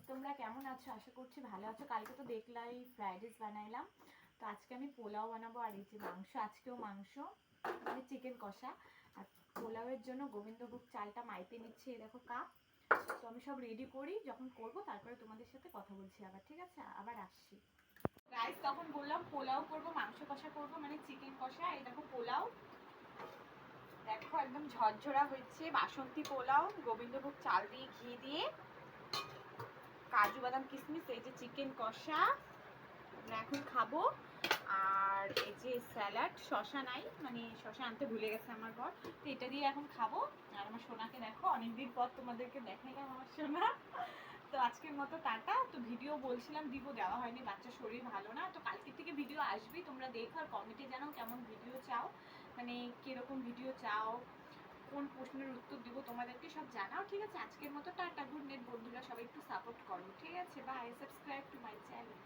তোমরা কেমন আছো? আশা করছি ভালো আছো। কালকে তো দেখলাই ফ্রাইড রাইস বানাইলাম, তো আজকে আমি পোলাও বানাবো। আর এই যে মাংস, আজকেও মাংস মানে চিকেন কষা। আর পোলাওয়ের জন্য গোবিন্দভোগ চালটা মাইপে নিচ্ছি, এই দেখো কাপ। তো আমি সব রেডি করি, যখন করব তারপরে তোমাদের সাথে কথা বলছি আবার, ঠিক আছে? আবার আসছি। রাইস তখন বললাম পোলাও করব, মাংস কষা করব, মানে চিকেন কষা। এই দেখো পোলাও, দেখো একদম ঝরঝরা হচ্ছে বাসন্তী পোলাও, গোবিন্দভোগ চাল দিয়ে ঘি দিয়ে, কাজু বাদাম কিশমিশ, এই যে চিকেন কষা আমরা এখন খাবো। আর এই যে স্যালাড, শশা নাই, মানে শশা আনতে ভুলে গেছে আমার বর, তো এটা দিয়ে এখন খাবো। আর আমার সোনাকে দেখো, অনেকদিন পর তোমাদেরকে দেখাইলাম আমার সোনা। তো আজকের মতো টাটা। তো ভিডিও বলছিলাম দিব, দেওয়া হয়নি, বাচ্চার শরীর ভালো না। তো কালকের থেকে ভিডিও আসবেই, তোমরা দেখো আর কমেন্টে জানাও কেমন ভিডিও চাও, মানে কিরকম ভিডিও চাও, কোন প্রশ্নের উত্তর দিব তোমাদেরকে সব জানাও, ঠিক আছে? আজকের মতো টাটা, গুড নাইট বন্ধুরা, সবাই একটু সাপোর্ট করো, ঠিক আছে? Bye, subscribe to my channel.